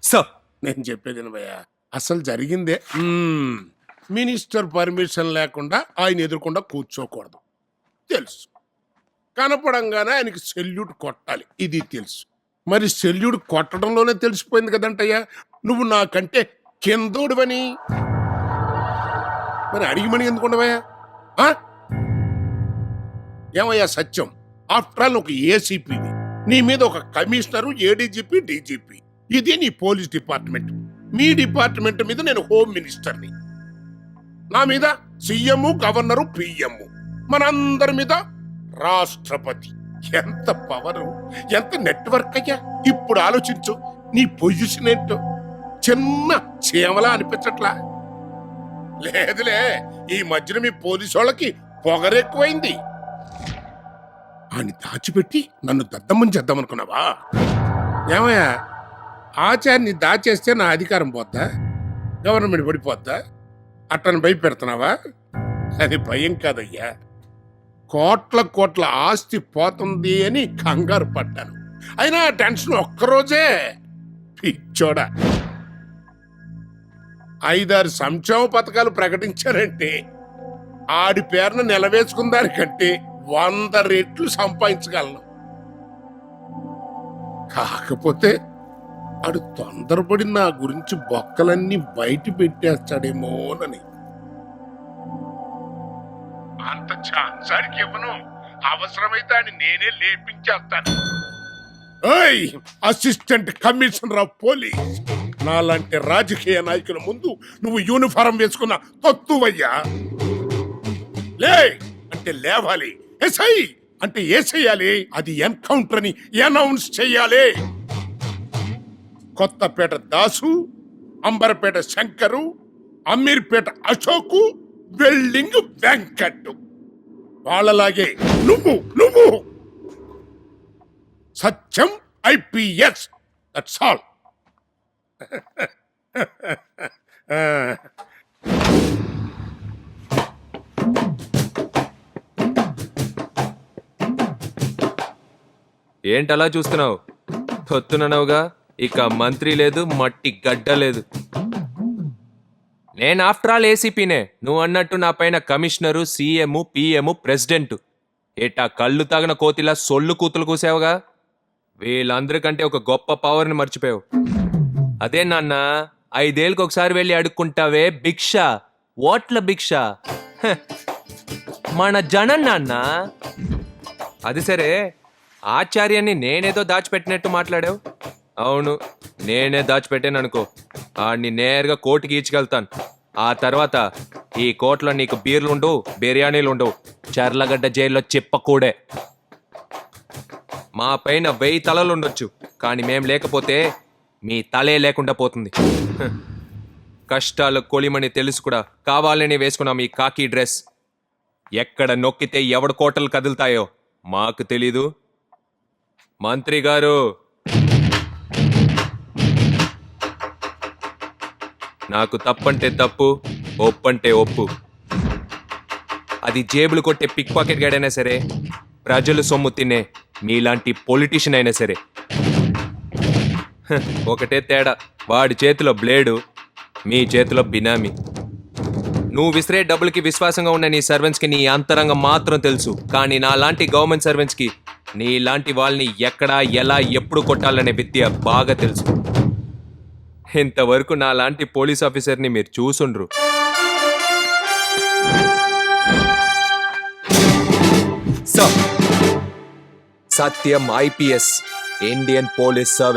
Sir నేను చెప్పేది భయ్యా అసలు జరిగిందే మినిస్టర్ పర్మిషన్ లేకుండా ఆయన ఎదురకుండా కూర్చోకూడదు తెలుసు. కనపడంగానే ఆయనకి సెల్యూట్ కొట్టాలి ఇది తెలుసు. మరి సెల్యూట్ కొట్టడంలోనే తెలిసిపోయింది కదంటయ్యా నువ్వు నాకంటే కిందోడువని. మరి అడిగిమని ఎందుకుండవయ్యా? ఏమయ్యా సత్యం, ఆఫ్టర్ ఆల్ ఒక ఏసీపీవి, నీ మీద ఒక కమిషనరు, ఏడీజీపీ, డీజీపీ, ఇది నీ పోలీస్ డిపార్ట్మెంట్. మీ డిపార్ట్మెంట్ మీద నేను హోమ్ మినిస్టర్ని, నా మీద సీఎం, గవర్నరు, పిఎం, మనందరి మీద రాష్ట్రపతి. ఎంత పవరు, ఎంత నెట్వర్క్ అయ్యా. ఇప్పుడు ఆలోచించు, నీ పొజిషన్ ఏంటో. చిన్న చీమలా అనిపించట్లా? లేదులే, ఈ మధ్యన మీ పోలీసు వాళ్ళకి పొగరెక్కువైంది. అని దాచిపెట్టి నన్ను దద్దమ్మని చేద్దామనుకున్నావా? ఏమయ్యా, ఆచార్ని దాచేస్తే నా అధికారం పోద్దా, గవర్నమెంట్ పడిపోద్దా? అట్టని భయపెడుతున్నావా? అది భయం కాదయ్యా, కోట్ల కోట్ల ఆస్తి పోతుంది అని కంగారు పడ్డాను. అయినా టెన్షన్ ఒక్కరోజే. పిచ్చోడా, 5-6 సంక్షేమ పథకాలు ప్రకటించారంటే ఆడి పేరును నిలవేసుకున్న దానికంటే 100 రెట్లు సంపాదించగలను. కాకపోతే ఆడు తొందరపడి నా గురించి బొక్కలన్నీ బయట పెట్టేస్తాడేమోనని. అంత ఛాన్స్ ఆడికి ఇవ్వను. అవసరమైతే అని నేనే లేపించేస్తాను. అసిస్టెంట్ కమిషనర్ ఆఫ్ పోలీస్, నాలాంటి రాజకీయ నాయకుల ముందు నువ్వు యూనిఫారం వేసుకున్న తత్తువయ్యా. లే అంటే లేవాలి, ఎస్ఐ అంటే ఏసేయాలి, అది ఎన్కౌంటర్ అని అనౌన్స్ చెయ్యాలి. కొత్తపేట దాసు, అంబరపేట శంకరు, అమీర్పేట అశోకు, వెల్డింగ్ వెంకట్, వాళ్ళలాగే నువ్వు సత్యం ఐపీఎస్. That's all. ఏంటలా చూస్తున్నావు? పొత్తునవుగా, ఇక మంత్రి లేదు, మట్టి గడ్డ లేదు. నేను ఆఫ్టర్ ఆల్ ఏసీపీనే. నువ్వు అన్నట్టు నా పైన కమిషనరు, సీఎం, పిఎం, ప్రెసిడెంట్. ఏటా కళ్ళు తాగిన కోతిలా సొల్లు కూతులు కూసావుగా. వీళ్ళందరికంటే ఒక గొప్ప పవర్ని మర్చిపోయావు. అదే నాన్న, 5 ఏళ్ళకి ఒకసారి వెళ్ళి అడుక్కుంటావే భిక్ష, ఓట్ల భిక్ష. మన జనం నాన్న. అది సరే, ఆచార్యాన్ని నేనేదో దాచిపెట్టినట్టు మాట్లాడావు. అవును, నేనే దాచిపెట్టాను అనుకో, ఆడిని నేరుగా కోర్టుకి ఈడ్చుకెళ్తాను. ఆ తర్వాత ఈ కోర్టులో నీకు బీర్లుండవు, బిర్యానీలు ఉండవు, చర్లగడ్డ జైల్లో చెప్పకూడే. మా పైన 1000 తలలు ఉండొచ్చు, కానీ మేం లేకపోతే మీ తలే లేకుండా పోతుంది. కష్టాలు కొలిమని తెలుసు కూడా కావాలని వేసుకున్నాం ఈ కాకి డ్రెస్. ఎక్కడ నొక్కితే ఎవడు కోటలు కదులుతాయో మాకు తెలీదు. మంత్రి గారు, నాకు తప్పంటే తప్పు, ఒప్పంటే ఒప్పు. అది జేబులు కొట్టే పిక్ పాకెట్ గాడైనా సరే, ప్రజలు సొమ్ము తినే మీలాంటి పొలిటీషియన్ అయినా సరే. ఒకటే తేడా, వాడి చేతిలో బ్లేడు, మీ చేతిలో బినామీ. నువ్వు విసిరే డబ్బులకి విశ్వాసంగా ఉన్న నీ సర్వెంట్స్కి నీ అంతరంగం మాత్రం తెలుసు. కానీ నాలాంటి గవర్నమెంట్ సర్వెంట్స్కి నీలాంటి వాళ్ళని ఎక్కడ, ఎలా, ఎప్పుడు కొట్టాలనే విద్య బాగా తెలుసు. ఇంతవరకు నాలాంటి పోలీస్ ఆఫీసర్ని మీరు చూసుండ్రు. సత్యం ఐపీఎస్, ఇండియన్ పోలీస్ సర్వీస్.